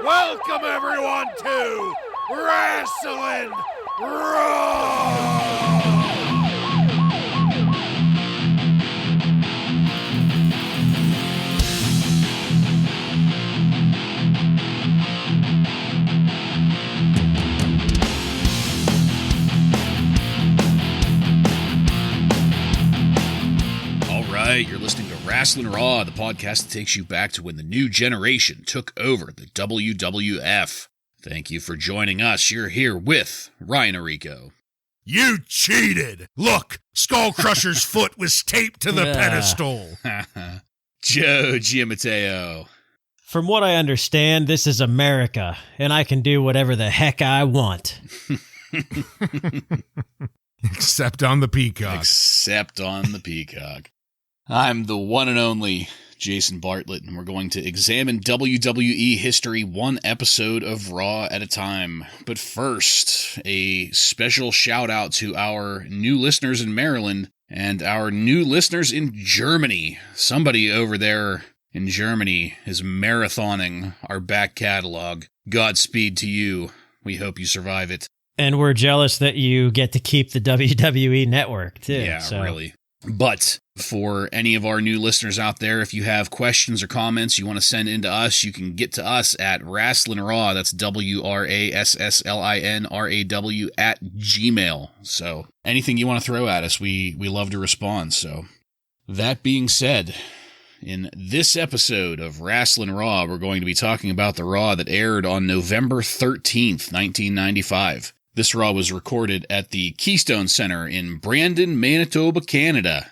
Welcome everyone to Wrasslin Raw! You're listening to Wrasslin Raw, the podcast that takes you back to when the new generation took over the WWF. Thank you for joining us. You're here with Ryan Arico. You cheated! Look, Skull Crusher's foot was taped to the pedestal. Joe Giammatteo. From what I understand, this is America, and I can do whatever the heck I want. Except on the Peacock. Except on the Peacock. I'm the one and only Jason Bartlett, and we're going to examine WWE history one episode of Raw at a time. But first, a special shout out to our new listeners in Maryland and our new listeners in Germany. Somebody over there in Germany is marathoning our back catalog. Godspeed to you. We hope you survive it. And we're jealous that you get to keep the WWE network, too. Yeah, really. But for any of our new listeners out there, if you have questions or comments you want to send in to us, you can get to us at Wrasslin Raw. That's WRASSLINRAW at Gmail. So anything you want to throw at us, we love to respond. So that being said, in this episode of Wrasslin Raw, we're going to be talking about the Raw that aired on November 13th, 1995. This Raw was recorded at the Keystone Center in Brandon, Manitoba, Canada,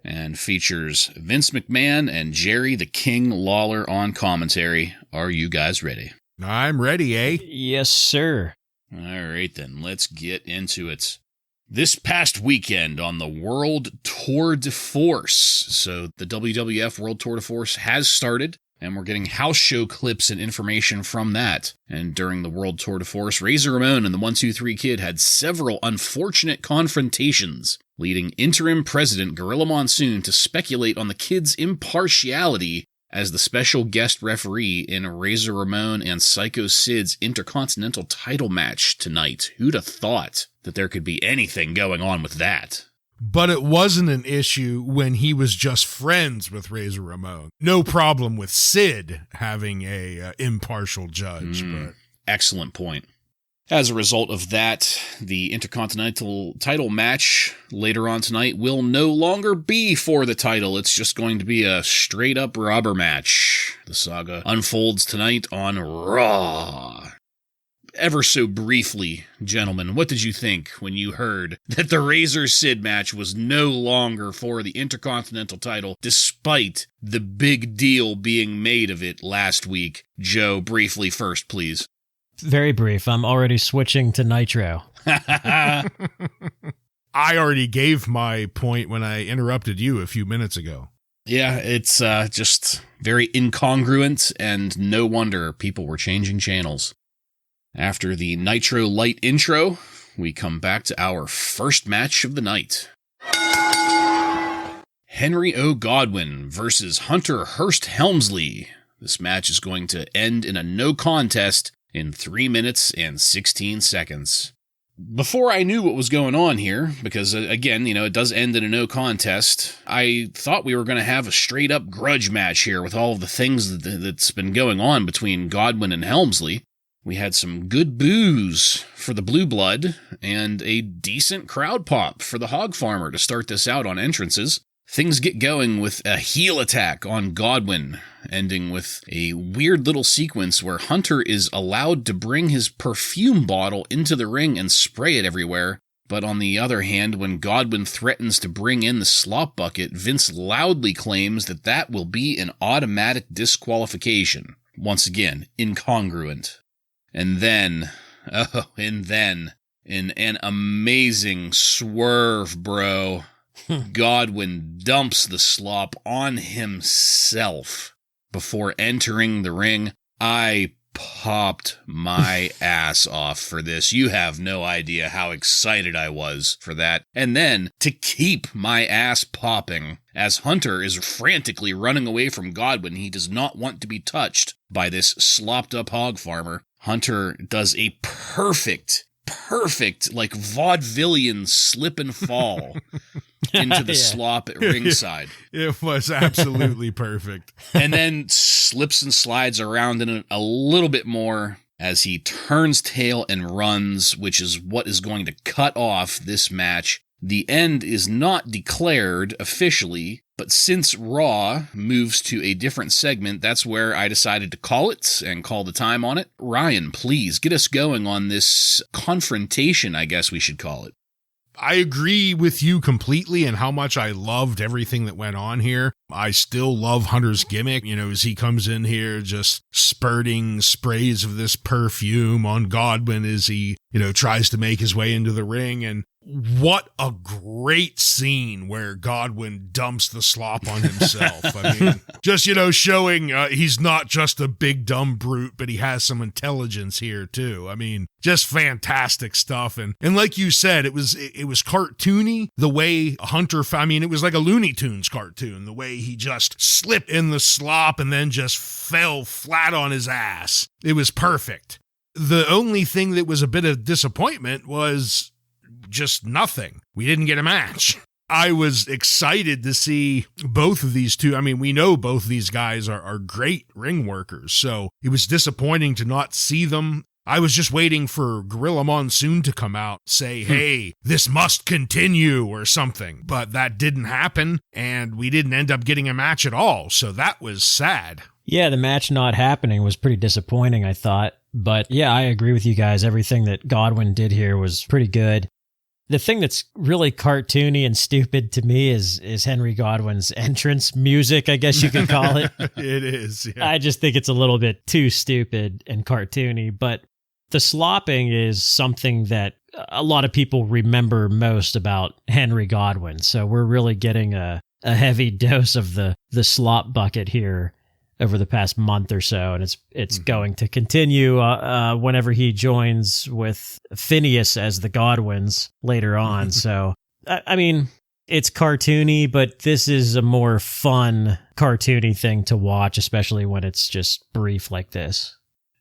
and features Vince McMahon and Jerry the King Lawler on commentary. Are you guys ready? I'm ready, eh? Yes, sir. All right, then, let's get into it. This past weekend on the World Tour de Force, so the WWF World Tour de Force has started, and we're getting house show clips and information from that. And during the World Tour de Force, Razor Ramon and the 1-2-3 Kid had several unfortunate confrontations, leading interim president Gorilla Monsoon to speculate on the Kid's impartiality as the special guest referee in Razor Ramon and Sycho Sid's Intercontinental title match tonight. Who'd have thought that there could be anything going on with that? But it wasn't an issue when he was just friends with Razor Ramon. No problem with Sid having a impartial judge. But excellent point. As a result of that, the Intercontinental title match later on tonight will no longer be for the title. It's just going to be a straight-up rubber match. The saga unfolds tonight on Raw. Ever so briefly, gentlemen, what did you think when you heard that the Razor Sid match was no longer for the Intercontinental title, despite the big deal being made of it last week? Joe, briefly first, please. Very brief. I'm already switching to Nitro. I already gave my point when I interrupted you a few minutes ago. Yeah, it's just very incongruent, and no wonder people were changing channels. After the Nitro Light intro, we come back to our first match of the night. Henry O. Godwinn versus Hunter Hearst Helmsley. This match is going to end in a no contest in 3 minutes and 16 seconds. Before I knew what was going on here, because again, it does end in a no contest, I thought we were going to have a straight up grudge match here with all of the things that's been going on between Godwinn and Helmsley. We had some good boos for the Blue Blood and a decent crowd pop for the Hog Farmer to start this out on entrances. Things get going with a heel attack on Godwinn, ending with a weird little sequence where Hunter is allowed to bring his perfume bottle into the ring and spray it everywhere. But on the other hand, when Godwinn threatens to bring in the slop bucket, Vince loudly claims that will be an automatic disqualification. Once again, incongruent. And then, in an amazing swerve, bro, Godwinn dumps the slop on himself before entering the ring. I popped my ass off for this. You have no idea how excited I was for that. And then, to keep my ass popping, as Hunter is frantically running away from Godwinn, he does not want to be touched by this slopped up hog farmer. Hunter does a perfect, like vaudevillian slip and fall into the slop at ringside. It was absolutely perfect. And then slips and slides around in it a little bit more as he turns tail and runs, which is what is going to cut off this match. The end is not declared officially, but since Raw moves to a different segment, that's where I decided to call it and call the time on it. Ryan, please get us going on this confrontation, I guess we should call it. I agree with you completely and how much I loved everything that went on here. I still love Hunter's gimmick, as he comes in here just spurting sprays of this perfume on Godwinn as he, tries to make his way into the ring. And what a great scene where Godwinn dumps the slop on himself. I mean, just, showing he's not just a big dumb brute, but he has some intelligence here too. I mean, just fantastic stuff. And like you said, it was cartoony the way Hunter, it was like a Looney Tunes cartoon, the way he just slipped in the slop and then just fell flat on his ass. It was perfect. The only thing that was a bit of disappointment was just nothing. We didn't get a match. I was excited to see both of these two. I mean, we know both of these guys are great ring workers, so it was disappointing to not see them. I was just waiting for Gorilla Monsoon to come out, say, hey, this must continue or something. But that didn't happen, and we didn't end up getting a match at all, so that was sad. Yeah, the match not happening was pretty disappointing, I thought. But yeah, I agree with you guys. Everything that Godwinn did here was pretty good. The thing that's really cartoony and stupid to me is Henry Godwinn's entrance music, I guess you could call it. It is, yeah. I just think it's a little bit too stupid and cartoony, but the slopping is something that a lot of people remember most about Henry Godwinn. So we're really getting a heavy dose of the slop bucket here over the past month or so, and it's going to continue whenever he joins with Phineas as the Godwinns later on. So, I mean, it's cartoony, but this is a more fun cartoony thing to watch, especially when it's just brief like this.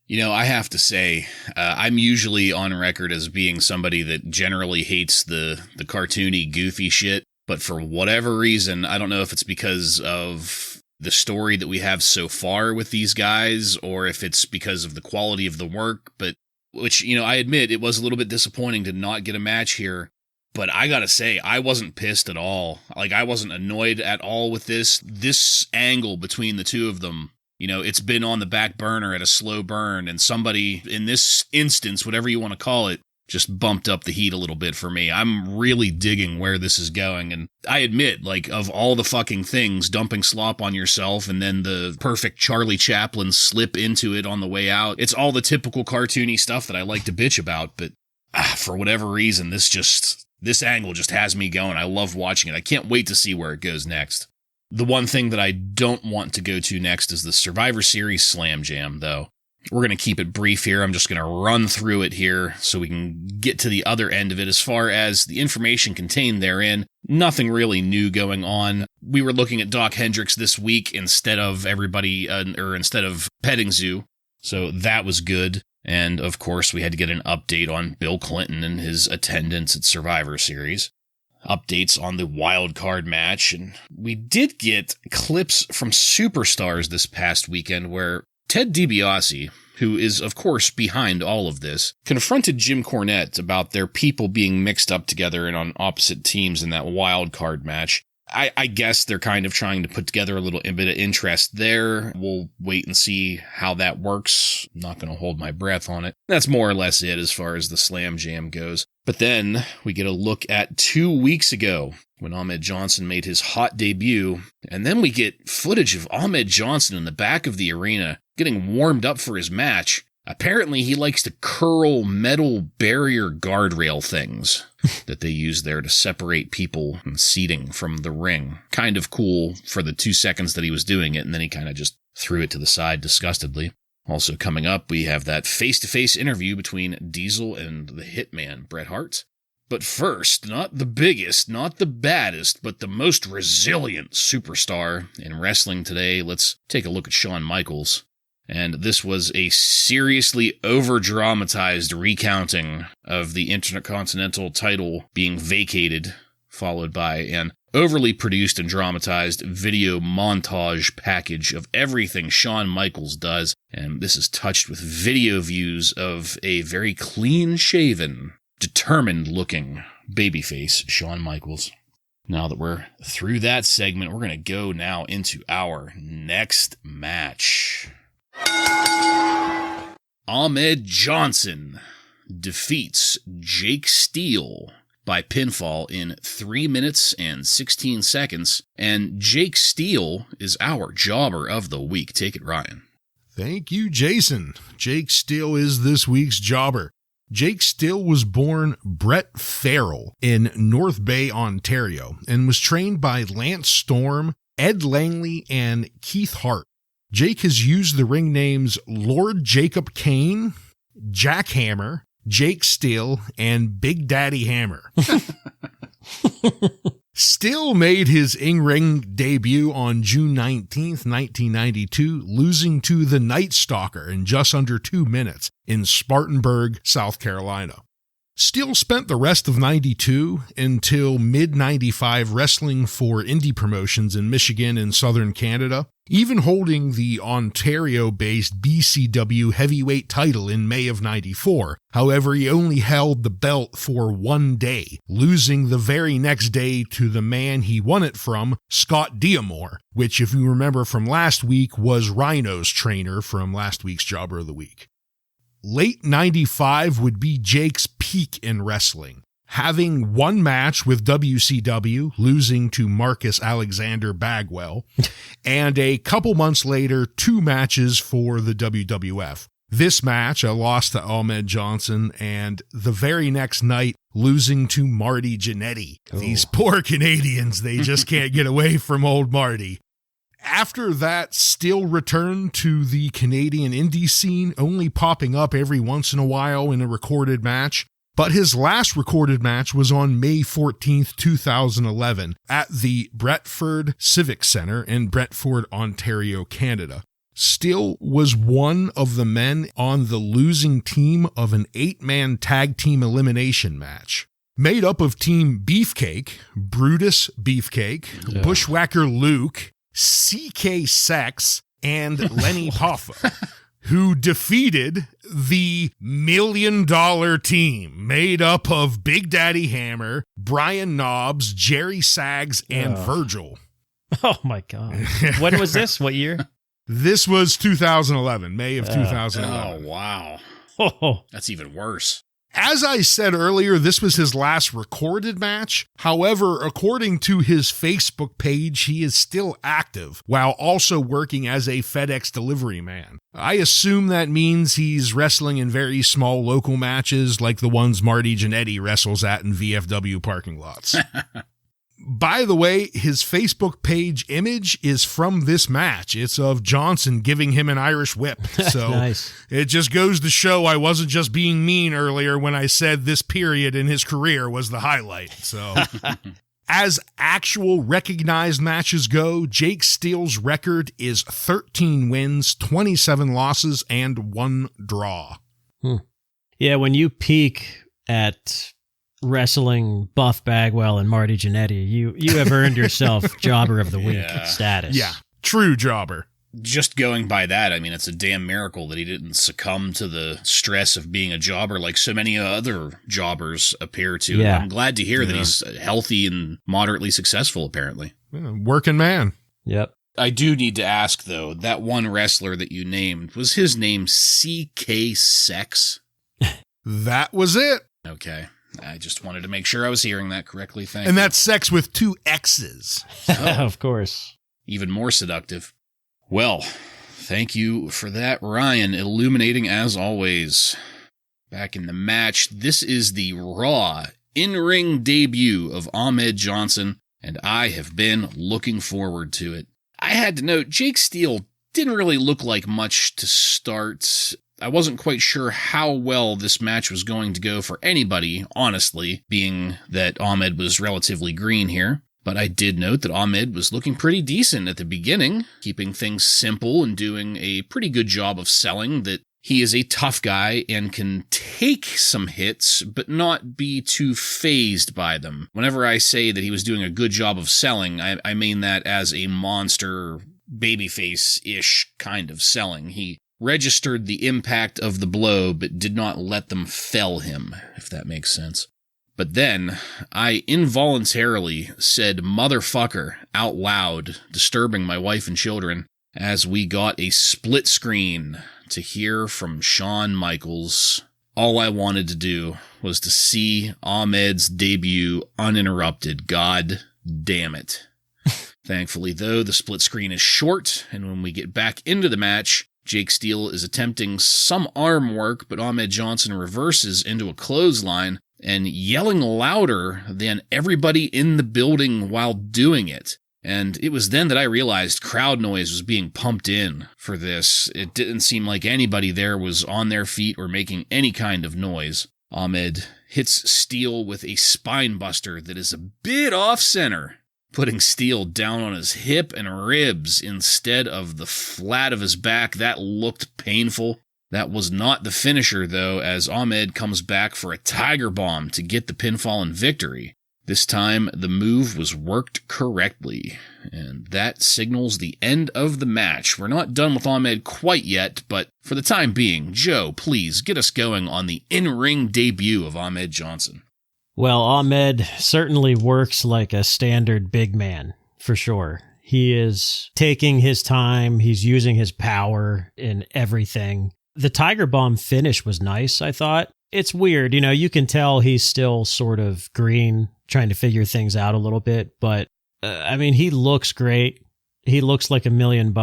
I have to say, I'm usually on record as being somebody that generally hates the cartoony, goofy shit, but for whatever reason, I don't know if it's because of the story that we have so far with these guys, or if it's because of the quality of the work, but which, I admit it was a little bit disappointing to not get a match here, but I gotta say, I wasn't pissed at all. Like, I wasn't annoyed at all with this angle between the two of them. It's been on the back burner at a slow burn, and somebody, in this instance, whatever you want to call it, just bumped up the heat a little bit for me. I'm really digging where this is going. And I admit, of all the fucking things, dumping slop on yourself and then the perfect Charlie Chaplin slip into it on the way out, it's all the typical cartoony stuff that I like to bitch about. But for whatever reason, this angle just has me going. I love watching it. I can't wait to see where it goes next. The one thing that I don't want to go to next is the Survivor Series Slam Jam, though. We're going to keep it brief here. I'm just going to run through it here so we can get to the other end of it. As far as the information contained therein, nothing really new going on. We were looking at Doc Hendricks this week instead of instead of Petting Zoo, so that was good. And, of course, we had to get an update on Bill Clinton and his attendance at Survivor Series. Updates on the wild card match, and we did get clips from Superstars this past weekend where Ted DiBiase, who is, of course, behind all of this, confronted Jim Cornette about their people being mixed up together and on opposite teams in that wild card match. I guess they're kind of trying to put together a little bit of interest there. We'll wait and see how that works. I'm not going to hold my breath on it. That's more or less it as far as the Slam Jam goes. But then we get a look at 2 weeks ago when Ahmed Johnson made his hot debut. And then we get footage of Ahmed Johnson in the back of the arena getting warmed up for his match. Apparently, he likes to curl metal barrier guardrail things that they use there to separate people and seating from the ring. Kind of cool for the 2 seconds that he was doing it, and then he kind of just threw it to the side disgustedly. Also coming up, we have that face-to-face interview between Diesel and the Hitman, Bret Hart. But first, not the biggest, not the baddest, but the most resilient superstar in wrestling today, let's take a look at Shawn Michaels. And this was a seriously over-dramatized recounting of the Intercontinental title being vacated, followed by an overly produced and dramatized video montage package of everything Shawn Michaels does. And this is touched with video views of a very clean-shaven, determined-looking babyface Shawn Michaels. Now that we're through that segment, we're going to go now into our next match. Ahmed Johnson defeats Jake Steele by pinfall in 3 minutes and 16 seconds, and Jake Steele is our jobber of the week. Take it, Ryan. Thank you, Jason. Jake Steele is this week's jobber. Jake Steele was born Brett Farrell in North Bay, Ontario, and was trained by Lance Storm, Ed Langley, and Keith Hart. Jake has used the ring names Lord Jacob Kane, Jack Hammer, Jake Steele, and Big Daddy Hammer. Steele made his in-ring debut on June 19th, 1992, losing to the Night Stalker in just under 2 minutes in Spartanburg, South Carolina. Steele spent the rest of 92 until mid-95 wrestling for indie promotions in Michigan and southern Canada, even holding the Ontario-based BCW heavyweight title in May of 94. However, he only held the belt for 1 day, losing the very next day to the man he won it from, Scott D'Amore, which, if you remember from last week, was Rhino's trainer from last week's Jobber of the Week. Late 95 would be Jake's peak in wrestling, having one match with WCW, losing to Marcus Alexander Bagwell, and a couple months later, 2 matches for the WWF. This match, a loss to Ahmed Johnson, and the very next night, losing to Marty Jannetty. Oh. These poor Canadians, they just can't get away from old Marty. After that, Steele returned to the Canadian indie scene, only popping up every once in a while in a recorded match. But his last recorded match was on May 14th, 2011, at the Brantford Civic Centre in Brantford, Ontario, Canada. Steele was one of the men on the losing team of an 8-man tag team elimination match. Made up of Team Beefcake, Brutus Beefcake, Bushwhacker Luke, CK Sex, and Lenny Hoffa, who defeated the $1 Million Team, made up of Big Daddy Hammer, Brian Knobbs, Jerry Sags, and Virgil. Oh my God. When was this? What year? This was 2011, May of 2011. Oh, wow. That's even worse. As I said earlier, this was his last recorded match. However, according to his Facebook page, he is still active while also working as a FedEx delivery man. I assume that means he's wrestling in very small local matches like the ones Marty Jannetty wrestles at in VFW parking lots. By the way, his Facebook page image is from this match. It's of Johnson giving him an Irish whip. So nice. It just goes to show I wasn't just being mean earlier when I said this period in his career was the highlight. So as actual recognized matches go, Jake Steele's record is 13 wins, 27 losses, and 1 draw. Yeah, when you peak at wrestling Buff Bagwell and Marty Jannetty, you have earned yourself Jobber of the Week status. Yeah, true jobber. Just going by that, I mean, it's a damn miracle that he didn't succumb to the stress of being a jobber like so many other jobbers appear to. Yeah. I'm glad to hear that he's healthy and moderately successful, apparently. Yeah, working man. Yep. I do need to ask, though, that one wrestler that you named, was his name CK Sex? That was it. Okay. I just wanted to make sure I was hearing that correctly. Thank you. And that's sex with 2 X's. Of course. Even more seductive. Well, thank you for that, Ryan. Illuminating as always. Back in the match, this is the Raw in-ring debut of Ahmed Johnson, and I have been looking forward to it. I had to note, Jake Steele didn't really look like much to start. I wasn't quite sure how well this match was going to go for anybody, honestly, being that Ahmed was relatively green here. But I did note that Ahmed was looking pretty decent at the beginning, keeping things simple and doing a pretty good job of selling that he is a tough guy and can take some hits, but not be too fazed by them. Whenever I say that he was doing a good job of selling, I mean that as a monster, babyface-ish kind of selling. He registered the impact of the blow, but did not let them fell him, if that makes sense. But then, I involuntarily said motherfucker out loud, disturbing my wife and children, as we got a split screen to hear from Shawn Michaels. All I wanted to do was to see Ahmed's debut uninterrupted. God damn it. Thankfully, though, the split screen is short, and when we get back into the match, Jake Steele is attempting some arm work, but Ahmed Johnson reverses into a clothesline and yelling louder than everybody in the building while doing it. And it was then that I realized crowd noise was being pumped in for this. It didn't seem like anybody there was on their feet or making any kind of noise. Ahmed hits Steele with a spine buster that is a bit off center, putting Steele down on his hip and ribs instead of the flat of his back. That looked painful. That was not the finisher, though, as Ahmed comes back for a Tiger Bomb to get the pinfall and victory. This time, the move was worked correctly, and that signals the end of the match. We're not done with Ahmed quite yet, but for the time being, Joe, please get us going on the in-ring debut of Ahmed Johnson. Well, Ahmed certainly works like a standard big man, for sure. He is taking his time. He's using his power in everything. The Tiger Bomb finish was nice, I thought. It's weird, you can tell he's still sort of green, trying to figure things out a little bit, but he looks great. He looks like $1 million.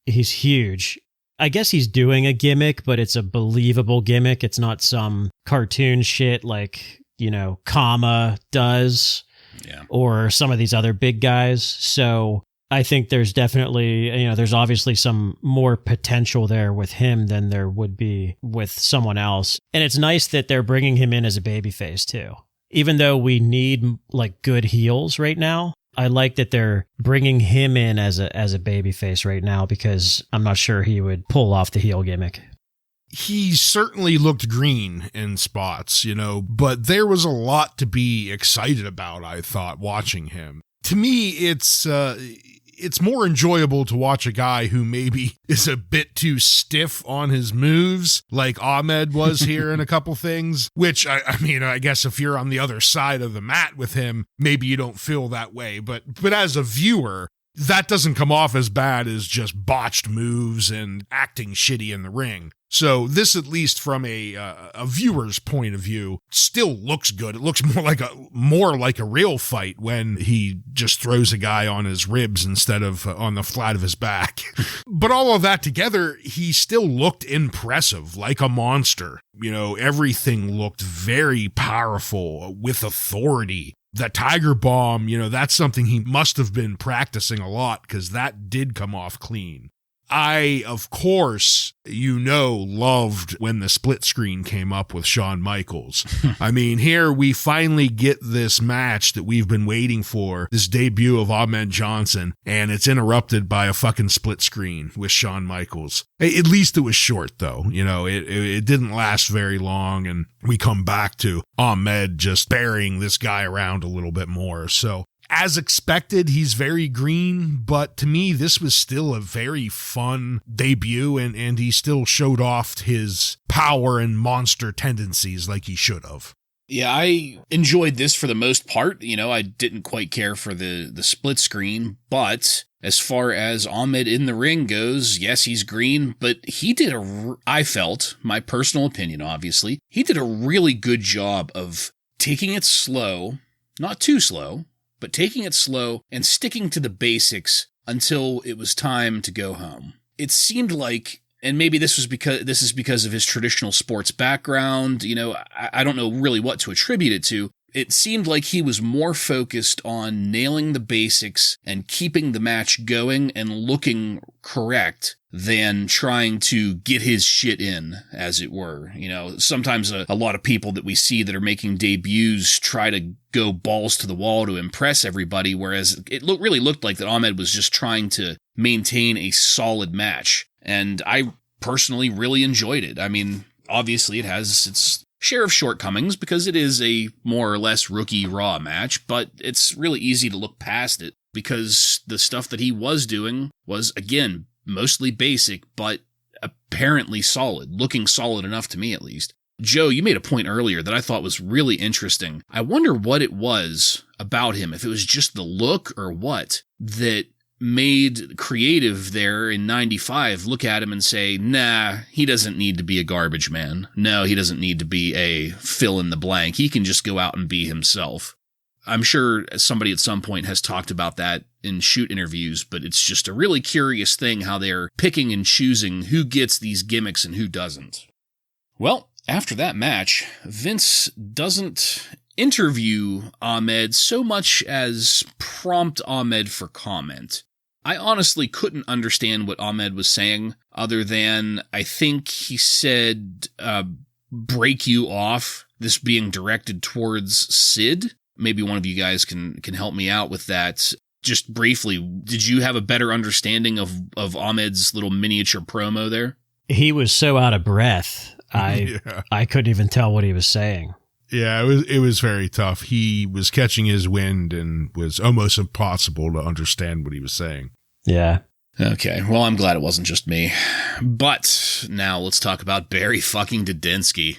He's huge. I guess he's doing a gimmick, but it's a believable gimmick. It's not some cartoon shit like, Kama does, or some of these other big guys. So I think there's definitely, there's obviously some more potential there with him than there would be with someone else. And it's nice that they're bringing him in as a babyface too. Even though we need like good heels right now, I like that they're bringing him in as a babyface right now, because I'm not sure he would pull off the heel gimmick. He certainly looked green in spots, but there was a lot to be excited about, I thought, watching him. To me, it's more enjoyable to watch a guy who maybe is a bit too stiff on his moves, like Ahmed was here in a couple things, which, I guess if you're on the other side of the mat with him, maybe you don't feel that way. But as a viewer, that doesn't come off as bad as just botched moves and acting shitty in the ring. So this, at least from a viewer's point of view, still looks good. It looks more like a real fight when he just throws a guy on his ribs instead of on the flat of his back. But all of that together, he still looked impressive, like a monster. Everything looked very powerful, with authority. The Tiger Bomb, that's something he must have been practicing a lot, because that did come off clean. I, of course, loved when the split screen came up with Shawn Michaels. Here we finally get this match that we've been waiting for, this debut of Ahmed Johnson, and it's interrupted by a fucking split screen with Shawn Michaels. At least it was short, though. It didn't last very long, and we come back to Ahmed just burying this guy around a little bit more. So, as expected, he's very green, but to me, this was still a very fun debut, and he still showed off his power and monster tendencies like he should have. Yeah, I enjoyed this for the most part. I didn't quite care for the split screen, but as far as Ahmed in the ring goes, yes, he's green, but he did I felt, my personal opinion, obviously, he did a really good job of taking it slow, not too slow, but taking it slow and sticking to the basics until it was time to go home. It seemed like, and maybe this is because of his traditional sports background, I don't know really what to attribute it to, It seemed like he was more focused on nailing the basics and keeping the match going and looking correct than trying to get his shit in, as it were. You know, sometimes a lot of people that we see that are making debuts try to go balls to the wall to impress everybody, whereas it really looked like that Ahmed was just trying to maintain a solid match. And I personally really enjoyed it. I mean, obviously it has its share of shortcomings because it is a more or less rookie Raw match, but it's really easy to look past it because the stuff that he was doing was, again, mostly basic, but apparently solid, looking solid enough to me at least. Joe, you made a point earlier that I thought was really interesting. I wonder what it was about him, if it was just the look or what, that made creative there in 95 look at him and say, nah, he doesn't need to be a garbage man. No, he doesn't need to be a fill in the blank. He can just go out and be himself. I'm sure somebody at some point has talked about that in shoot interviews, but it's just a really curious thing how they're picking and choosing who gets these gimmicks and who doesn't. Well, after that match, Vince doesn't interview Ahmed so much as prompt Ahmed for comment. I honestly couldn't understand what Ahmed was saying, other than I think he said, break you off, this being directed towards Sid. Maybe one of you guys can help me out with that. Just briefly, did you have a better understanding of Ahmed's little miniature promo there? He was so out of breath, I couldn't even tell what he was saying. Yeah, it was very tough. He was catching his wind and was almost impossible to understand what he was saying. Yeah. Okay, well, I'm glad it wasn't just me. But now let's talk about Barry fucking Dudinsky.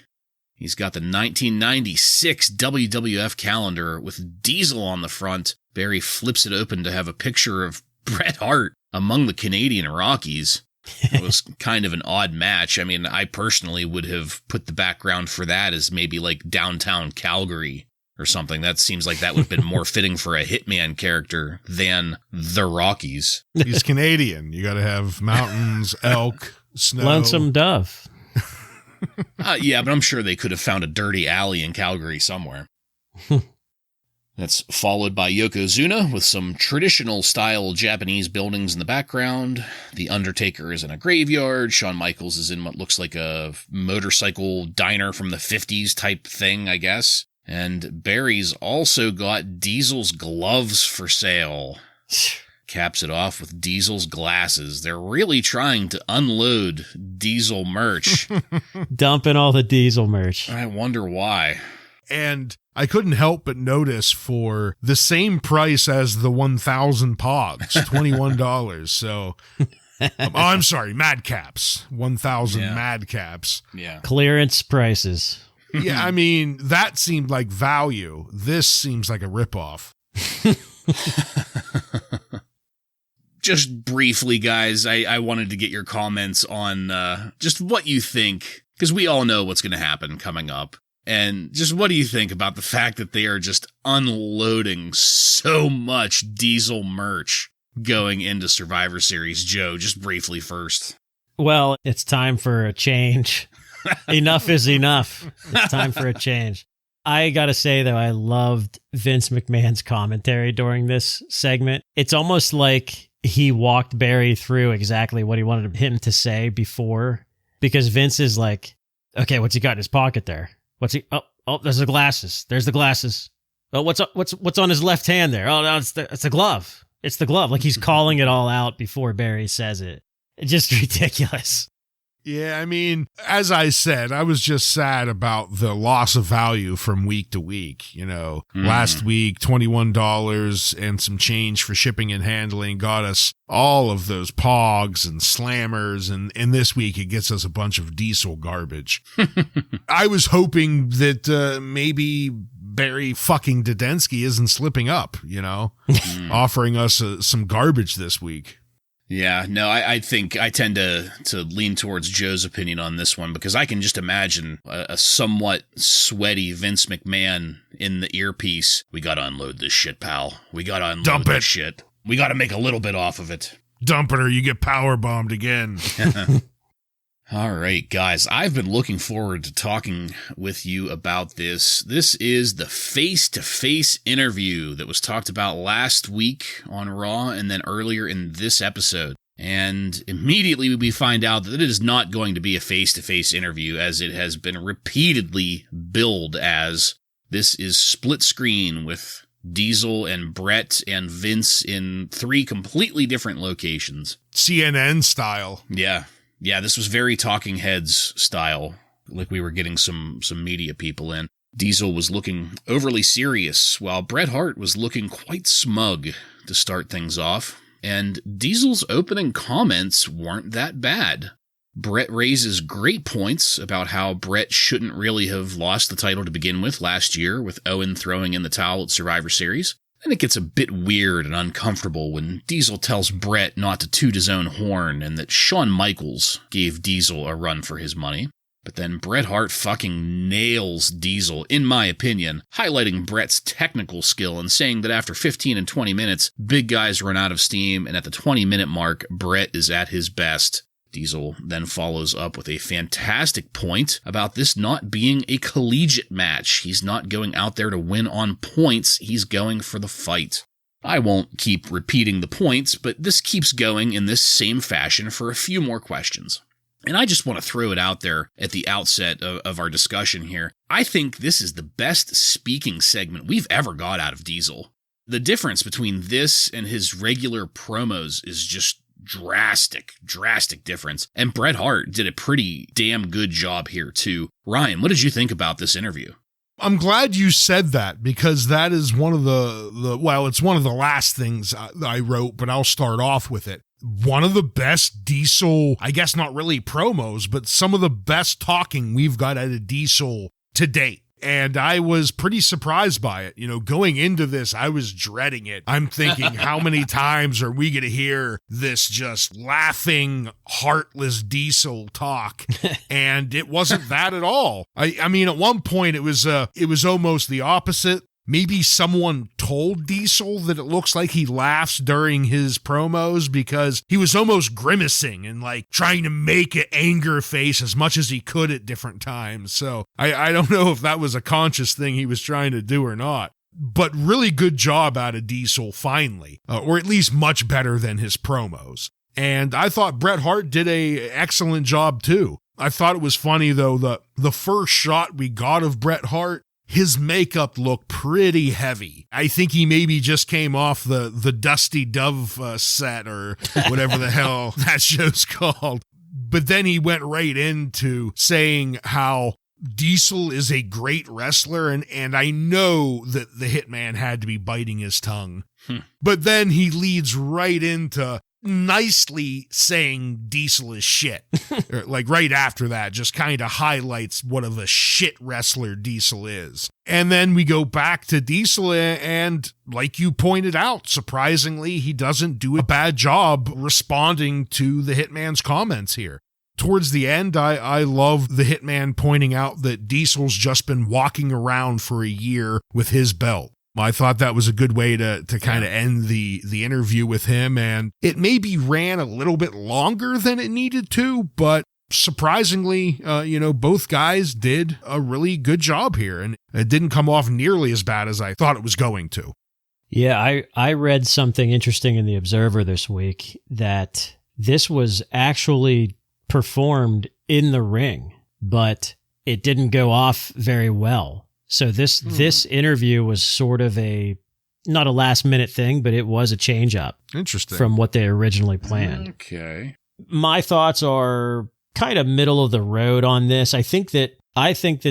He's got the 1996 WWF calendar with Diesel on the front. Barry flips it open to have a picture of Bret Hart among the Canadian Rockies. It was kind of an odd match. I mean, I personally would have put the background for that as maybe like downtown Calgary or something. That seems like that would have been more fitting for a Hitman character than the Rockies. He's Canadian. You got to have mountains, elk, snow. Lonesome Dove. Yeah, but I'm sure they could have found a dirty alley in Calgary somewhere. That's followed by Yokozuna with some traditional style Japanese buildings in the background. The Undertaker is in a graveyard. Shawn Michaels is in what looks like a motorcycle diner from the 50s type thing, I guess. And Barry's also got Diesel's gloves for sale. Caps it off with Diesel's glasses. They're really trying to unload Diesel merch. Dumping all the Diesel merch. I wonder why. And I couldn't help but notice for the same price as the 1,000 Pogs, $21. So, I'm sorry, Madcaps, 1,000 Madcaps. Yeah. Clearance prices. Yeah, I mean, that seemed like value. This seems like a ripoff. Just briefly, guys, I wanted to get your comments on just what you think, because we all know what's going to happen coming up. And just what do you think about the fact that they are just unloading so much Diesel merch going into Survivor Series? Joe, just briefly first. Well, it's time for a change. Enough is enough. It's time for a change. I gotta say, though, I loved Vince McMahon's commentary during this segment. It's almost like he walked Barry through exactly what he wanted him to say before, because Vince is like, okay, what's he got in his pocket there? What's he? Oh, there's the glasses. There's the glasses. Oh, what's on his left hand there? Oh, no, it's the glove. It's the glove. Like he's calling it all out before Barry says it. It's just ridiculous. Yeah, I mean, as I said, I was just sad about the loss of value from week to week. You know, last week, $21 and some change for shipping and handling got us all of those Pogs and Slammers, and this week it gets us a bunch of Diesel garbage. I was hoping that maybe Barry fucking Dudinsky isn't slipping up, you know, offering us some garbage this week. Yeah, no, I think I tend to lean towards Joe's opinion on this one, because I can just imagine a somewhat sweaty Vince McMahon in the earpiece. We got to unload this shit, pal. We got to unload this shit. We got to make a little bit off of it. Dump it or you get power bombed again. All right, guys, I've been looking forward to talking with you about this. This is the face-to-face interview that was talked about last week on Raw and then earlier in this episode. And immediately we find out that it is not going to be a face-to-face interview, as it has been repeatedly billed as. This is split screen with Diesel and Brett and Vince in 3 completely different locations. CNN style. Yeah, this was very Talking Heads style, like we were getting some media people in. Diesel was looking overly serious, while Bret Hart was looking quite smug to start things off. And Diesel's opening comments weren't that bad. Bret raises great points about how Bret shouldn't really have lost the title to begin with last year, with Owen throwing in the towel at Survivor Series. Then it gets a bit weird and uncomfortable when Diesel tells Bret not to toot his own horn and that Shawn Michaels gave Diesel a run for his money. But then Bret Hart fucking nails Diesel, in my opinion, highlighting Bret's technical skill and saying that after 15 and 20 minutes, big guys run out of steam, and at the 20-minute mark, Bret is at his best. Diesel then follows up with a fantastic point about this not being a collegiate match. He's not going out there to win on points, he's going for the fight. I won't keep repeating the points, but this keeps going in this same fashion for a few more questions. And I just want to throw it out there at the outset of our discussion here. I think this is the best speaking segment we've ever got out of Diesel. The difference between this and his regular promos is just drastic difference. And Bret Hart did a pretty damn good job here too. Ryan, what did you think about this interview? I'm glad you said that, because that is one of it's one of the last things I wrote, but I'll start off with it. One of the best Diesel, I guess not really promos, but some of the best talking we've got out of Diesel to date. And I was pretty surprised by it. You know, going into this, I was dreading it. I'm thinking, how many times are we going to hear this just laughing, heartless Diesel talk? And it wasn't that at all. I mean, at one point, it was almost the opposite. Maybe someone told Diesel that it looks like he laughs during his promos, because he was almost grimacing and like trying to make an anger face as much as he could at different times. So I don't know if that was a conscious thing he was trying to do or not. But really good job out of Diesel finally, or at least much better than his promos. And I thought Bret Hart did a excellent job too. I thought it was funny though, the first shot we got of Bret Hart, his makeup looked pretty heavy. I think he maybe just came off the Dusty Dove set or whatever the hell that show's called. But then he went right into saying how Diesel is a great wrestler, and I know that the Hitman had to be biting his tongue. But then he leads right into nicely saying Diesel is shit. Like right after that, just kind of highlights what of a shit wrestler Diesel is. And then we go back to Diesel, and like you pointed out, surprisingly, he doesn't do a bad job responding to the Hitman's comments here. Towards the end, I love the Hitman pointing out that Diesel's just been walking around for a year with his belt. I thought that was a good way to kind of end the interview with him, and it maybe ran a little bit longer than it needed to, but surprisingly, both guys did a really good job here, and it didn't come off nearly as bad as I thought it was going to. Yeah, I read something interesting in the Observer this week, that this was actually performed in the ring, but it didn't go off very well. So this interview was sort of not a last minute thing, but it was a change up. Interesting. From what they originally planned. Okay. My thoughts are kind of middle of the road on this. I think that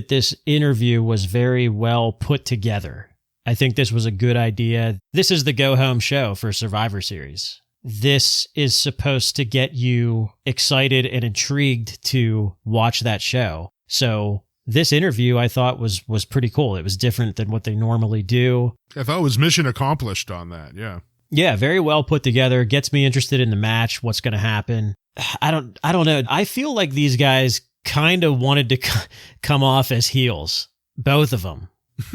this interview was very well put together. I think this was a good idea. This is the go home show for Survivor Series. This is supposed to get you excited and intrigued to watch that show. So this interview, I thought, was pretty cool. It was different than what they normally do. I thought it was mission accomplished on that, yeah. Yeah, very well put together. Gets me interested in the match, what's going to happen. I don't know. I feel like these guys kind of wanted to come off as heels, both of them,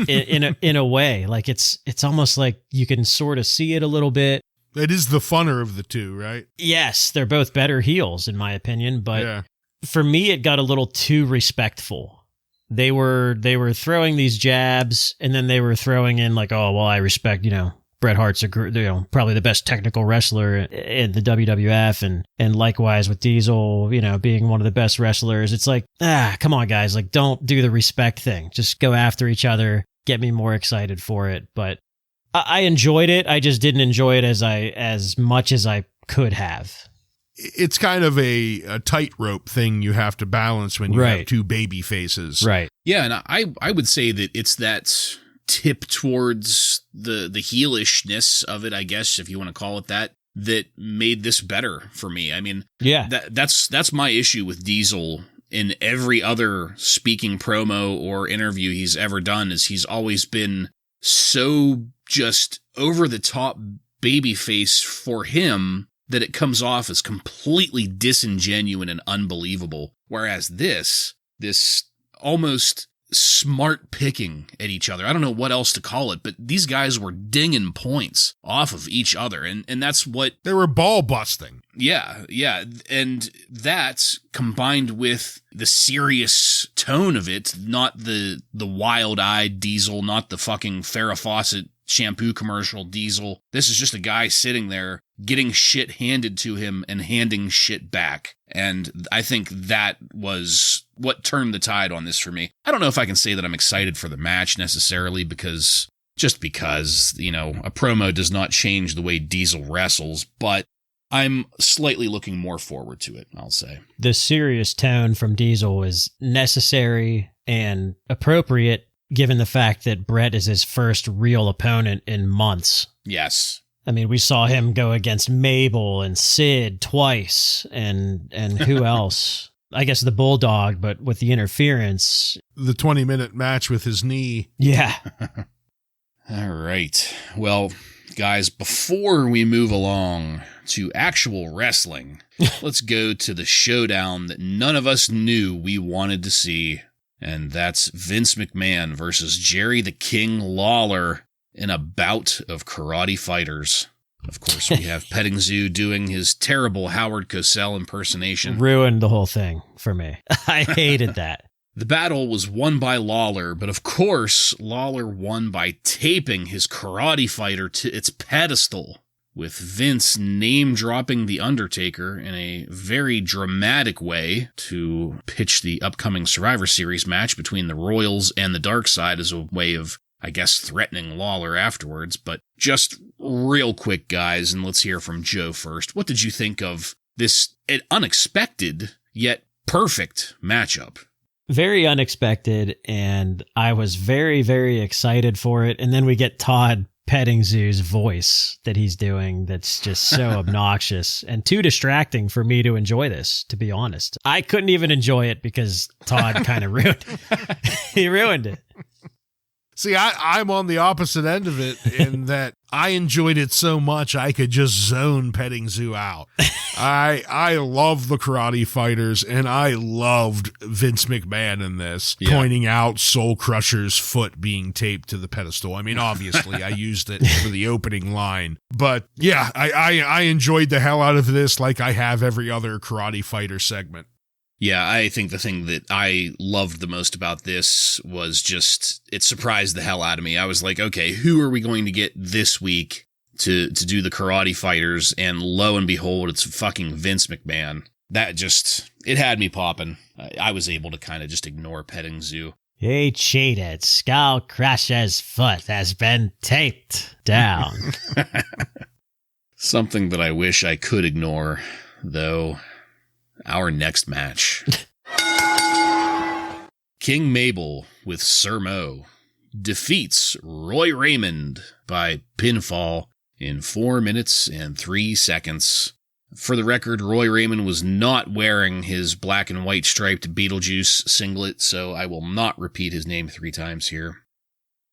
in a way. Like it's almost like you can sort of see it a little bit. It is the funner of the two, right? Yes, they're both better heels, in my opinion, but... Yeah. for me, it got a little too respectful. They were throwing these jabs, and then they were throwing in like, oh, well, I respect, Bret Hart's probably the best technical wrestler in the WWF, and likewise with Diesel, being one of the best wrestlers. It's like, come on, guys, like, don't do the respect thing. Just go after each other. Get me more excited for it. But I enjoyed it. I just didn't enjoy it as much as I could have. It's kind of a tightrope thing you have to balance when you have two baby faces. Right. Yeah, and I would say that it's that tip towards the heelishness of it, I guess, if you want to call it that made this better for me. I mean, yeah, that's my issue with Diesel in every other speaking promo or interview he's ever done, is he's always been so just over the top babyface for him that it comes off as completely disingenuous and unbelievable. Whereas this almost smart picking at each other. I don't know what else to call it, but these guys were dinging points off of each other. And that's what... They were ball busting. Yeah. And that combined with the serious tone of it, not the wild-eyed Diesel, not the fucking Farrah Fawcett shampoo commercial Diesel. This is just a guy sitting there getting shit handed to him and handing shit back. And I think that was what turned the tide on this for me. I don't know if I can say that I'm excited for the match necessarily, because a promo does not change the way Diesel wrestles, but I'm slightly looking more forward to it, I'll say. The serious tone from Diesel is necessary and appropriate, given the fact that Bret is his first real opponent in months. Yes. I mean, we saw him go against Mabel and Sid twice, and who else? I guess the Bulldog, but with the interference. The 20-minute match with his knee. Yeah. All right. Well, guys, before we move along to actual wrestling, let's go to the showdown that none of us knew we wanted to see. And that's Vince McMahon versus Jerry the King Lawler in a bout of karate fighters. Of course, we have Petting Zoo doing his terrible Howard Cosell impersonation. Ruined the whole thing for me. I hated that. The battle was won by Lawler, but of course, Lawler won by taping his karate fighter to its pedestal, with Vince name-dropping The Undertaker in a very dramatic way to pitch the upcoming Survivor Series match between the Royals and the Dark Side as a way of, I guess, threatening Lawler afterwards. But just real quick, guys, and let's hear from Joe first. What did you think of this unexpected yet perfect matchup? Very unexpected, and I was very, very excited for it. And then we get Todd Petting Zoo's voice that he's doing that's just so obnoxious and too distracting for me to enjoy this, to be honest. I couldn't even enjoy it because Todd kind of ruined it. He ruined it. See, I'm on the opposite end of it in that I enjoyed it so much I could just zone Petting Zoo out. I love the karate fighters, and I loved Vince McMahon in this, pointing out Soul Crusher's foot being taped to the pedestal. I mean, obviously, I used it for the opening line. But yeah, I enjoyed the hell out of this like I have every other karate fighter segment. Yeah, I think the thing that I loved the most about this was just, it surprised the hell out of me. I was like, okay, who are we going to get this week to do the karate fighters? And lo and behold, it's fucking Vince McMahon. That just, it had me popping. I was able to kind of just ignore Petting Zoo. He cheated. Skull Crusher's foot has been taped down. Something that I wish I could ignore, though. Our next match. King Mabel with Sir Mo defeats Roy Raymond by pinfall in 4 minutes and 3 seconds. For the record, Roy Raymond was not wearing his black and white striped Beetlejuice singlet, so I will not repeat his name 3 times here.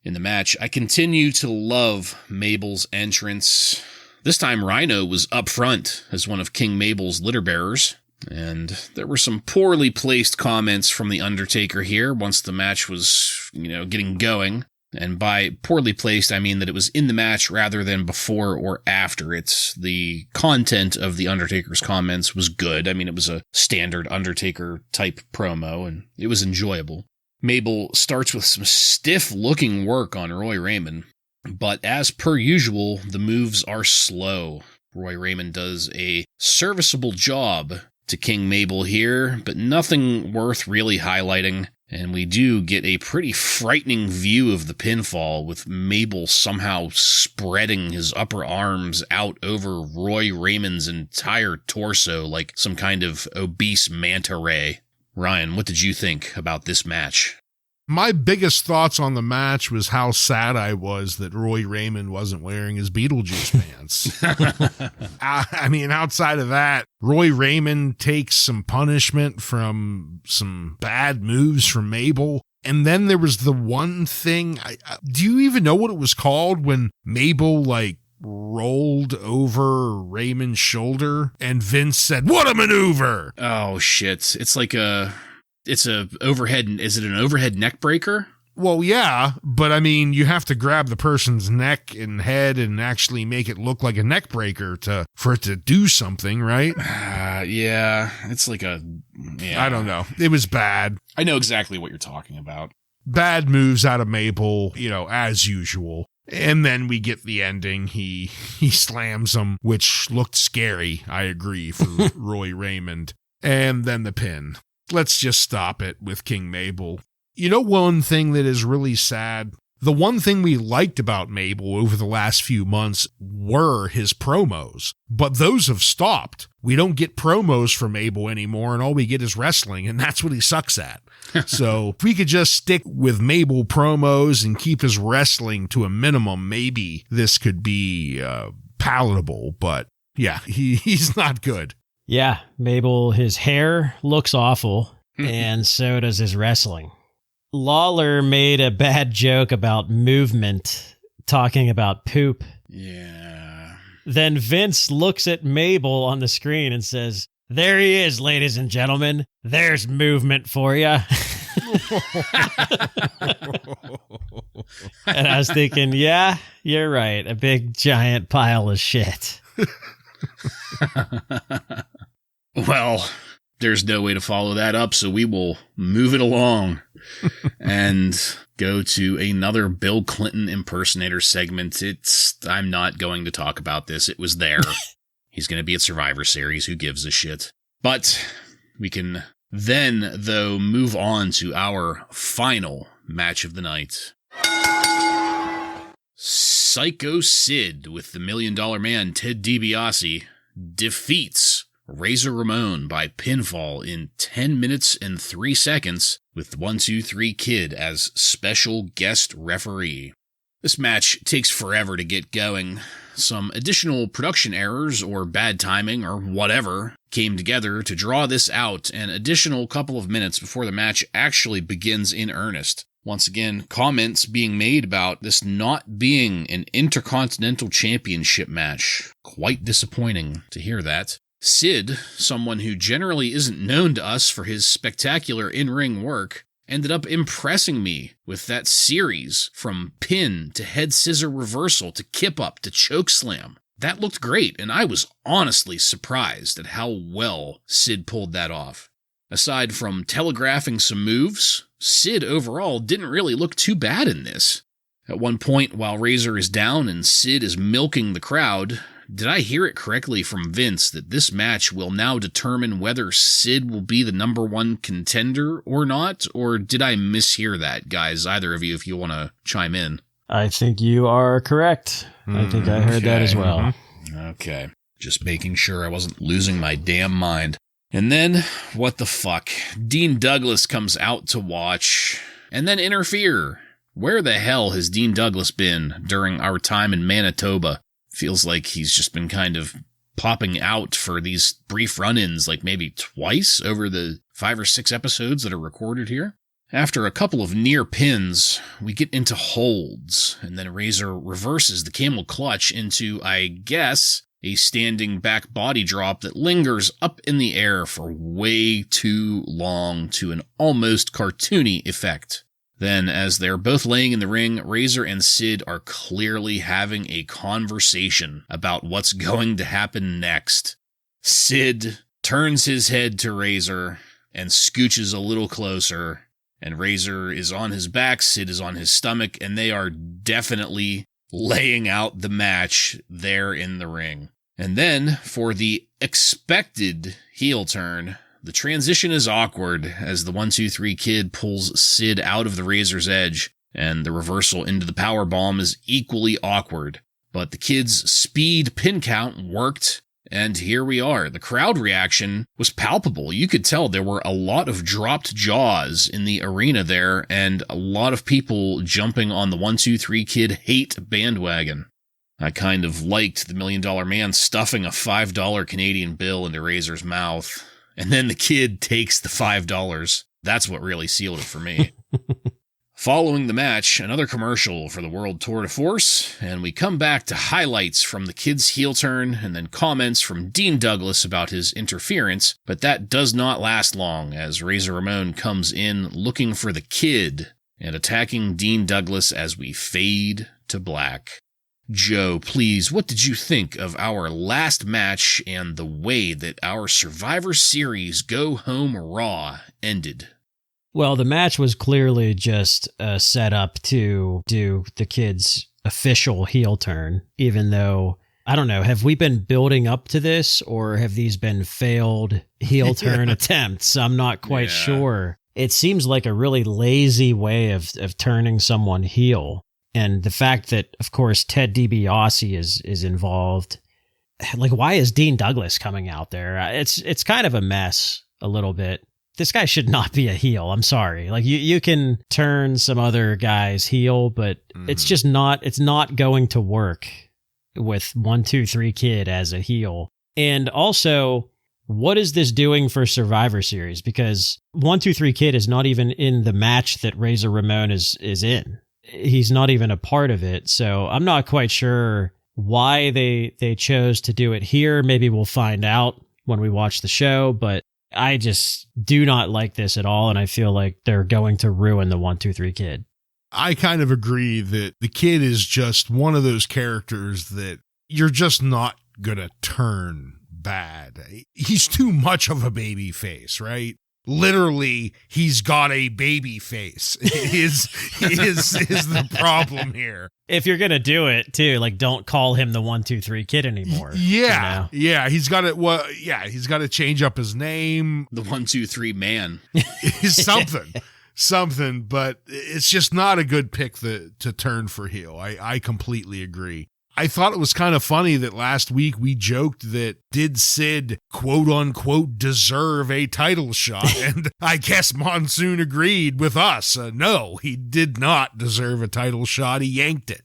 In the match, I continue to love Mabel's entrance. This time, Rhino was up front as one of King Mabel's litter bearers. And there were some poorly placed comments from The Undertaker here once the match was, getting going. And by poorly placed, I mean that it was in the match rather than before or after. It's the content of the Undertaker's comments was good. I mean, it was a standard Undertaker type promo and it was enjoyable. Mabel starts with some stiff looking work on Roy Raymond, but as per usual, the moves are slow. Roy Raymond does a serviceable job to King Mabel here, but nothing worth really highlighting. And we do get a pretty frightening view of the pinfall, with Mabel somehow spreading his upper arms out over Roy Raymond's entire torso like some kind of obese manta ray. Ryan, what did you think about this match? My biggest thoughts on the match was how sad I was that Roy Raymond wasn't wearing his Beetlejuice pants. I mean, outside of that, Roy Raymond takes some punishment from some bad moves from Mabel. And then there was the one thing, do you even know what it was called when Mabel, rolled over Raymond's shoulder and Vince said, "What a maneuver!" Oh, shit. It's a overhead. Is it an overhead neck breaker? Well, yeah, but I mean, you have to grab the person's neck and head and actually make it look like a neck breaker for it to do something, right? Yeah, it's like a... Yeah. I don't know. It was bad. I know exactly what you're talking about. Bad moves out of Mabel, as usual. And then we get the ending. He slams him, which looked scary, I agree, for Roy Raymond. And then the pin. Let's just stop it with King Mabel. One thing that is really sad? The one thing we liked about Mabel over the last few months were his promos, but those have stopped. We don't get promos from Mabel anymore, and all we get is wrestling, and that's what he sucks at. So if we could just stick with Mabel promos and keep his wrestling to a minimum, maybe this could be palatable, but yeah, he's not good. Yeah, Mabel, his hair looks awful, and so does his wrestling. Lawler made a bad joke about movement, talking about poop. Yeah. Then Vince looks at Mabel on the screen and says, "There he is, ladies and gentlemen. There's movement for you." And I was thinking, yeah, you're right. A big, giant pile of shit. Well, there's no way to follow that up, so we will move it along and go to another Bill Clinton impersonator segment. I'm not going to talk about this. It was there. He's going to be at Survivor Series. Who gives a shit? But we can then, though, move on to our final match of the night. Sycho Sid with the $1 Million Man, Ted DiBiase, defeats Razor Ramon by pinfall in 10 minutes and 3 seconds with 1-2-3 Kid as special guest referee. This match takes forever to get going. Some additional production errors or bad timing or whatever came together to draw this out an additional couple of minutes before the match actually begins in earnest. Once again, comments being made about this not being an Intercontinental Championship match. Quite disappointing to hear that. Sid, someone who generally isn't known to us for his spectacular in-ring work, ended up impressing me with that series from pin to head scissor reversal to kip up to choke slam. That looked great, and I was honestly surprised at how well Sid pulled that off. Aside from telegraphing some moves, Sid overall didn't really look too bad in this. At one point, while Razor is down and Sid is milking the crowd, did I hear it correctly from Vince that this match will now determine whether Sid will be the number one contender or not? Or did I mishear that, guys? Either of you, if you want to chime in. I think you are correct. I think I heard that as well. Okay. Just making sure I wasn't losing my damn mind. And then, what the fuck? Dean Douglas comes out to watch and then interfere. Where the hell has Dean Douglas been during our time in Manitoba? Feels like he's just been kind of popping out for these brief run-ins, like maybe twice over the 5 or 6 episodes that are recorded here. After a couple of near pins, we get into holds, and then Razor reverses the camel clutch into, I guess, a standing back body drop that lingers up in the air for way too long to an almost cartoony effect. Then, as they're both laying in the ring, Razor and Sid are clearly having a conversation about what's going to happen next. Sid turns his head to Razor and scooches a little closer, and Razor is on his back, Sid is on his stomach, and they are definitely laying out the match there in the ring. And then, for the expected heel turn, the transition is awkward as the 1-2-3 Kid pulls Sid out of the Razor's Edge, and the reversal into the powerbomb is equally awkward. But the Kid's speed pin count worked, and here we are. The crowd reaction was palpable. You could tell there were a lot of dropped jaws in the arena there, and a lot of people jumping on the 1-2-3 Kid hate bandwagon. I kind of liked the $1 Million Man stuffing a $5 Canadian bill into Razor's mouth. And then the Kid takes the $5. That's what really sealed it for me. Following the match, another commercial for the World Tour de Force, and we come back to highlights from the Kid's heel turn, and then comments from Dean Douglas about his interference, but that does not last long, as Razor Ramon comes in looking for the Kid, and attacking Dean Douglas as we fade to black. Joe, please, what did you think of our last match and the way that our Survivor Series Go Home Raw ended? Well, the match was clearly just a setup to do the Kid's official heel turn, even though, I don't know, have we been building up to this, or have these been failed heel turn attempts? I'm not quite sure. It seems like a really lazy way of turning someone heel. And the fact that, of course, Ted DiBiase is involved. Like, why is Dean Douglas coming out there? It's kind of a mess a little bit. This guy should not be a heel. I'm sorry. Like, you can turn some other guys heel, but it's just not going to work with 1-2-3 Kid as a heel. And also, what is this doing for Survivor Series? Because 1-2-3 Kid is not even in the match that Razor Ramon is in. He's not even a part of it, so I'm not quite sure why they chose to do it here. Maybe we'll find out when we watch the show, but I just do not like this at all, and I feel like they're going to ruin the 1-2-3 Kid. I kind of agree that the Kid is just one of those characters that you're just not gonna turn bad. He's too much of a baby face, right? Literally, he's got a baby face is the problem here. If you're going to do it too, like, don't call him the 1-2-3 Kid anymore. Yeah. You know? Yeah. He's got to, he's got to change up his name. The 1-2-3 Man. Something, but it's just not a good pick to turn for heel. I completely agree. I thought it was kind of funny that last week we joked that did Sid, quote unquote, deserve a title shot? And I guess Monsoon agreed with us. No, he did not deserve a title shot. He yanked it.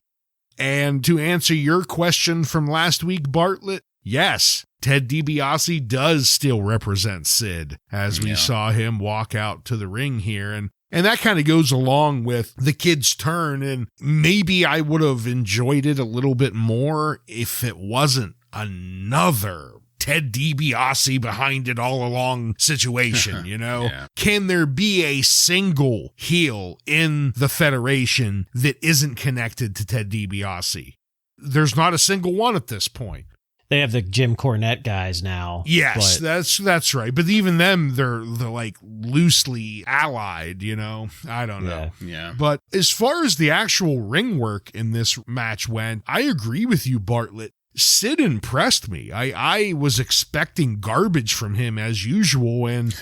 And to answer your question from last week, Bartlett, yes, Ted DiBiase does still represent Sid as we saw him walk out to the ring here. And that kind of goes along with the Kid's turn, and maybe I would have enjoyed it a little bit more if it wasn't another Ted DiBiase behind it all along situation, you know? Yeah. Can there be a single heel in the Federation that isn't connected to Ted DiBiase? There's not a single one at this point. They have the Jim Cornette guys now. Yes, that's right. But even them, they're like loosely allied, you know? I don't know. Yeah. But as far as the actual ring work in this match went, I agree with you, Bartlett. Sid impressed me. I was expecting garbage from him as usual, and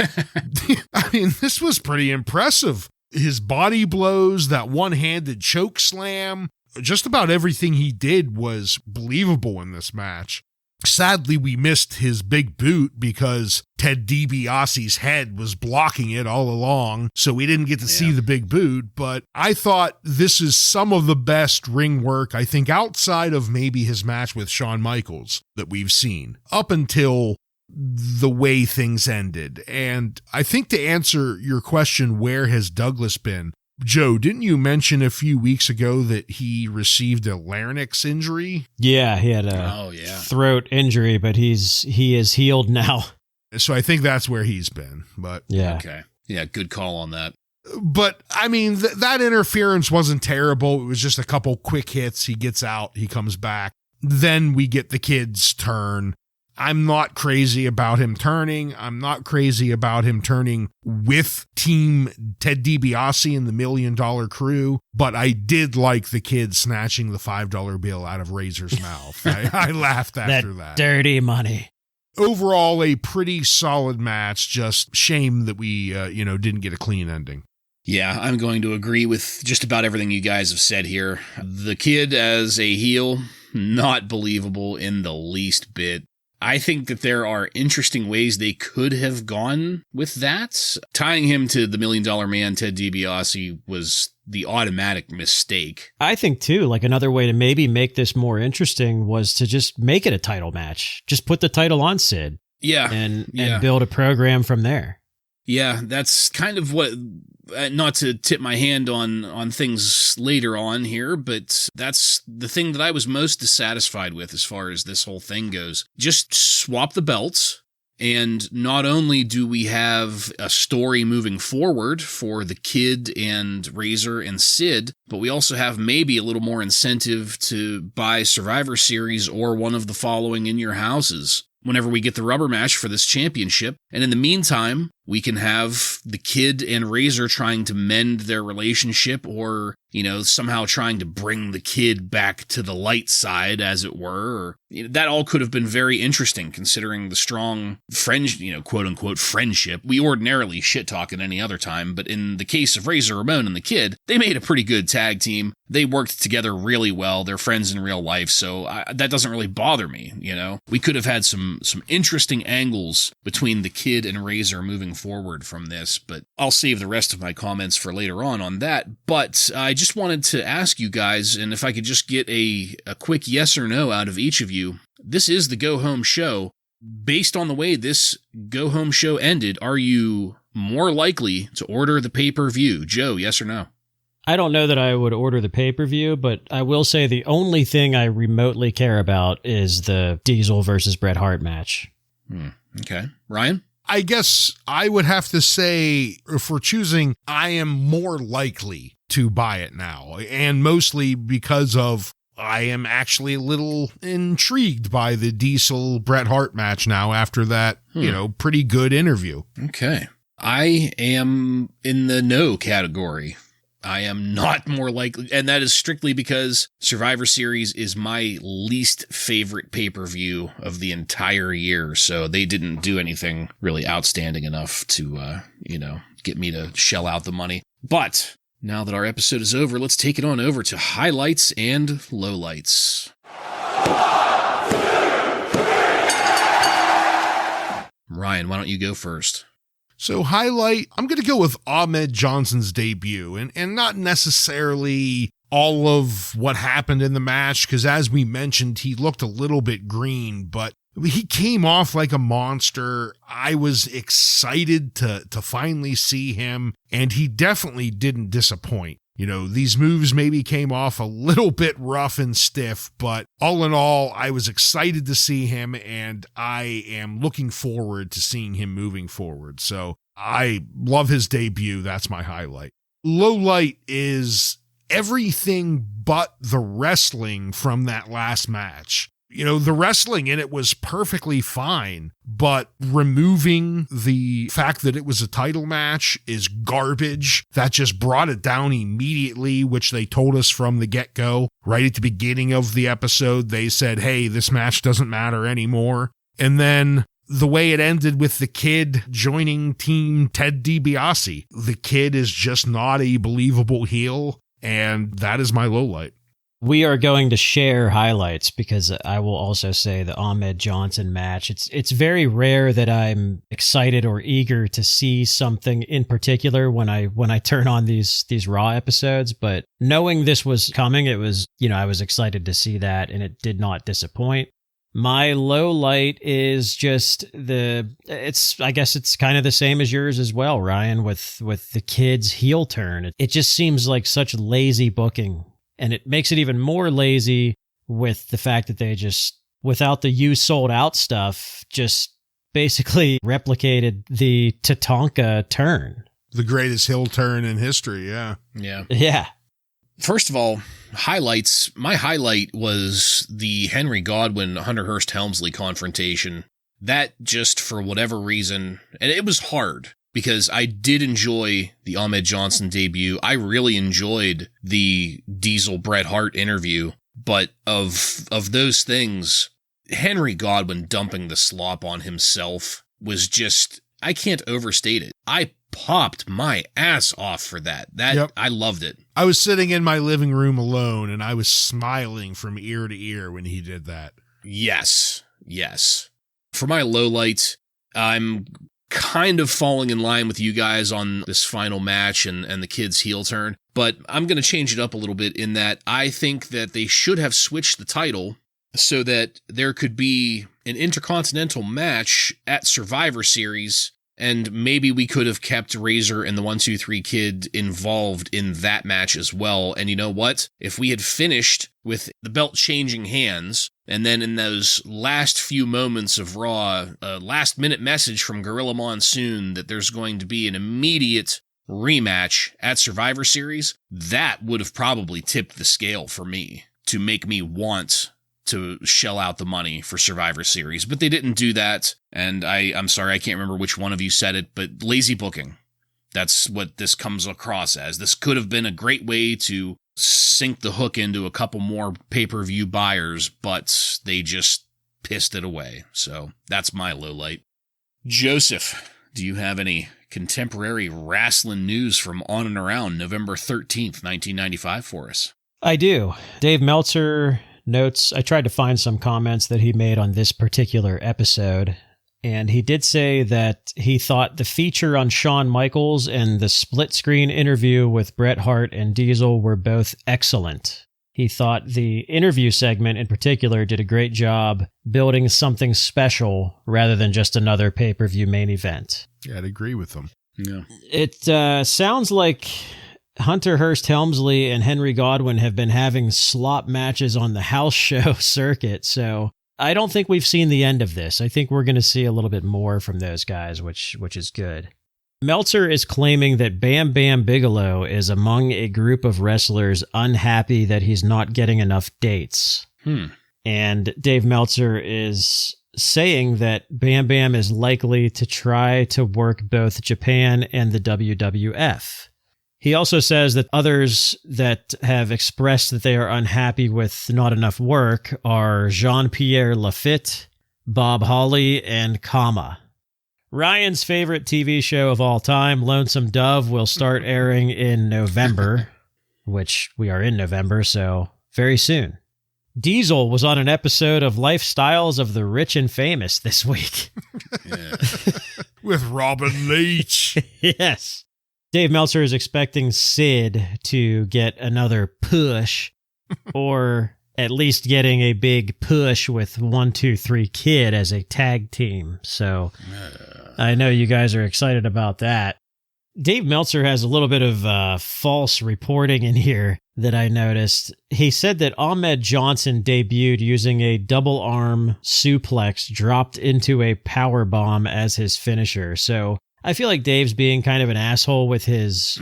I mean, this was pretty impressive. His body blows, that one-handed choke slam, just about everything he did was believable in this match. Sadly, we missed his big boot because Ted DiBiase's head was blocking it all along, so we didn't get to see the big boot, but I thought this is some of the best ring work, I think, outside of maybe his match with Shawn Michaels that we've seen, up until the way things ended. And I think to answer your question, where has Douglas been? Joe, didn't you mention a few weeks ago that he received a larynx injury? Yeah, he had a throat injury, but he is healed now. So I think that's where he's been. But yeah. Okay. Yeah, good call on that. But, I mean, that interference wasn't terrible. It was just a couple quick hits. He gets out. He comes back. Then we get the kid's turn. I'm not crazy about him turning. I'm not crazy about him turning with Team Ted DiBiase and the $1 Million Crew, but I did like the kid snatching the $5 bill out of Razor's mouth. I laughed after that. Dirty money. Overall, a pretty solid match. Just shame that we, didn't get a clean ending. Yeah, I'm going to agree with just about everything you guys have said here. The kid as a heel, not believable in the least bit. I think that there are interesting ways they could have gone with that. Tying him to the $1 Million Man, Ted DiBiase, was the automatic mistake. I think, too, like another way to maybe make this more interesting was to just make it a title match. Just put the title on Sid. Yeah. And build a program from there. Yeah, that's kind of what... not to tip my hand on things later on here, but that's the thing that I was most dissatisfied with as far as this whole thing goes. Just swap the belts, and not only do we have a story moving forward for the kid and Razor and Sid, but we also have maybe a little more incentive to buy Survivor Series or one of the following in your houses whenever we get the rubber match for this championship. And in the meantime, we can have the kid and Razor trying to mend their relationship or, somehow trying to bring the kid back to the light side, as it were. Or, that all could have been very interesting considering the strong quote unquote friendship. We ordinarily shit talk at any other time, but in the case of Razor Ramon and the kid, they made a pretty good tag team. They worked together really well. They're friends in real life, so that doesn't really bother me, We could have had some interesting angles between the kid and Razor moving forward from this, but I'll save the rest of my comments for later on that. But I just wanted to ask you guys, and if I could just get a quick yes or no out of each of you. This is the Go Home show. Based on the way this Go Home show ended, are you more likely to order the pay-per-view? Joe, yes or no? I don't know that I would order the pay-per-view, but I will say the only thing I remotely care about is the Diesel versus Bret Hart match. Okay. Ryan? I guess I would have to say, if we're choosing, I am more likely to buy it now, and mostly because of I am actually a little intrigued by the Diesel Bret Hart match now after that, pretty good interview. Okay. I am in the no category. I am not more likely, and that is strictly because Survivor Series is my least favorite pay-per-view of the entire year, so they didn't do anything really outstanding enough to, get me to shell out the money. But now that our episode is over, let's take it on over to highlights and lowlights. Ryan, why don't you go first? So highlight, I'm going to go with Ahmed Johnson's debut, and not necessarily all of what happened in the match, because as we mentioned, he looked a little bit green, but he came off like a monster. I was excited to finally see him, and he definitely didn't disappoint. These moves maybe came off a little bit rough and stiff, but all in all, I was excited to see him, and I am looking forward to seeing him moving forward. So I love his debut. That's my highlight. Low light is everything but the wrestling from that last match. The wrestling in it was perfectly fine, but removing the fact that it was a title match is garbage. That just brought it down immediately, which they told us from the get-go. Right at the beginning of the episode, they said, hey, this match doesn't matter anymore. And then the way it ended with the kid joining Team Ted DiBiase. The kid is just not a believable heel, and that is my low light. We are going to share highlights because I will also say the Ahmed Johnson match. It's very rare that I'm excited or eager to see something in particular when I turn on these Raw episodes, but knowing this was coming, it was, I was excited to see that, and it did not disappoint. My low light is just I guess it's kind of the same as yours as well, Ryan, with the kid's heel turn. It just seems like such lazy booking. And it makes it even more lazy with the fact that they just, without the "you sold out" stuff, just basically replicated the Tatanka turn. The greatest heel turn in history, yeah. Yeah. Yeah. First of all, highlights. My highlight was the Henry Godwinn, Hunter Hearst Helmsley confrontation. That just for whatever reason, and it was hard because I did enjoy the Ahmed Johnson debut. I really enjoyed the Diesel Bret Hart interview, but of those things, Henry Godwinn dumping the slop on himself was just, I can't overstate it. I popped my ass off for that. Yep. I loved it. I was sitting in my living room alone, and I was smiling from ear to ear when he did that. Yes. For my lowlights, I'm kind of falling in line with you guys on this final match and the kid's heel turn, but I'm going to change it up a little bit in that I think that they should have switched the title so that there could be an intercontinental match at Survivor Series, and maybe we could have kept Razor and the 1-2-3 Kid involved in that match as well. And you know what? If we had finished with the belt changing hands, and then in those last few moments of Raw, a last-minute message from Gorilla Monsoon that there's going to be an immediate rematch at Survivor Series, that would have probably tipped the scale for me to make me want to shell out the money for Survivor Series. But they didn't do that, and I'm sorry, I can't remember which one of you said it, but lazy booking. That's what this comes across as. This could have been a great way to sink the hook into a couple more pay-per-view buyers, but they just pissed it away. So that's my low light. Joseph, do you have any contemporary wrestling news from on and around November 13th, 1995 for us? I do. Dave Meltzer notes, I tried to find some comments that he made on this particular episode, and he did say that he thought the feature on Shawn Michaels and the split screen interview with Bret Hart and Diesel were both excellent. He thought the interview segment in particular did a great job building something special rather than just another pay-per-view main event. Yeah, I'd agree with him. Yeah. It sounds like Hunter Hearst Helmsley and Henry Godwinn have been having slop matches on the house show circuit, so I don't think we've seen the end of this. I think we're going to see a little bit more from those guys, which is good. Meltzer is claiming that Bam Bam Bigelow is among a group of wrestlers unhappy that he's not getting enough dates. And Dave Meltzer is saying that Bam Bam is likely to try to work both Japan and the WWF. He also says that others that have expressed that they are unhappy with not enough work are Jean-Pierre Lafitte, Bob Holly, and Kama. Ryan's favorite TV show of all time, Lonesome Dove, will start airing in November, which we are in November, so very soon. Diesel was on an episode of Lifestyles of the Rich and Famous this week. With Robin Leach. Yes. Dave Meltzer is expecting Sid to get another push, or at least getting a big push with 1-2-3 Kid as a tag team. So I know you guys are excited about that. Dave Meltzer has a little bit of false reporting in here that I noticed. He said that Ahmed Johnson debuted using a double arm suplex dropped into a power bomb as his finisher. So I feel like Dave's being kind of an asshole with his,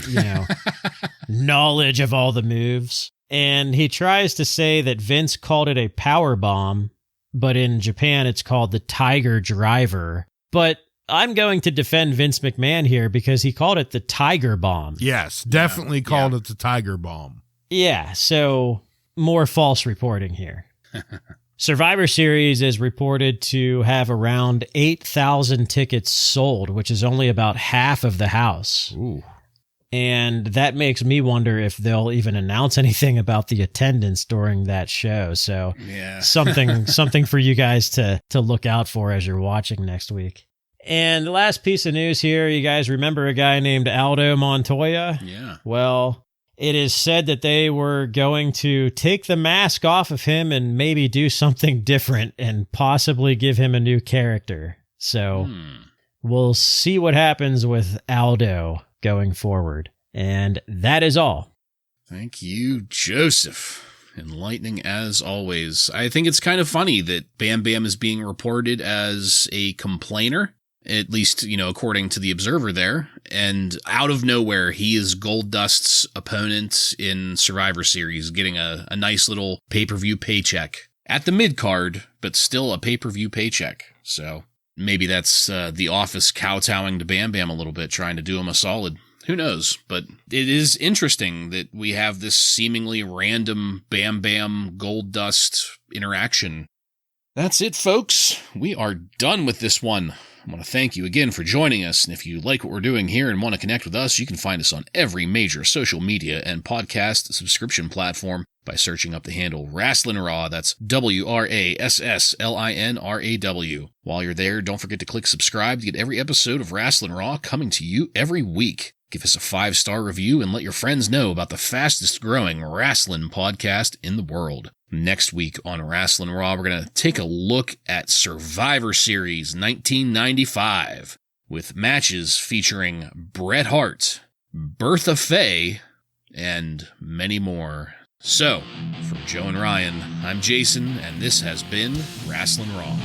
knowledge of all the moves. And he tries to say that Vince called it a power bomb, but in Japan it's called the Tiger Driver. But I'm going to defend Vince McMahon here because he called it the Tiger Bomb. Yes, definitely called it the Tiger Bomb. Yeah, so more false reporting here. Survivor Series is reported to have around 8,000 tickets sold, which is only about half of the house. Ooh. And that makes me wonder if they'll even announce anything about the attendance during that show. So something for you guys to look out for as you're watching next week. And the last piece of news here, you guys remember a guy named Aldo Montoya? Yeah. Well, it is said that they were going to take the mask off of him and maybe do something different and possibly give him a new character. So we'll see what happens with Aldo going forward. And that is all. Thank you, Joseph. Enlightening as always. I think it's kind of funny that Bam Bam is being reported as a complainer. at least, according to the Observer there. And out of nowhere, he is Goldust's opponent in Survivor Series, getting a nice little pay-per-view paycheck at the mid-card, but still a pay-per-view paycheck. So maybe that's the Office kowtowing to Bam Bam a little bit, trying to do him a solid. Who knows? But it is interesting that we have this seemingly random Bam Bam Goldust interaction. That's it, folks. We are done with this one. I want to thank you again for joining us, and if you like what we're doing here and want to connect with us, you can find us on every major social media and podcast subscription platform by searching up the handle Wrasslin Raw. That's WRASSLINRAW. While you're there, don't forget to click subscribe to get every episode of Wrasslin Raw coming to you every week. Give us a 5-star review and let your friends know about the fastest growing wrestling podcast in the world. Next week on Wrasslin Raw, we're going to take a look at Survivor Series 1995 with matches featuring Bret Hart, Bertha Faye, and many more. So, for Joe and Ryan, I'm Jason, and this has been Wrasslin Raw.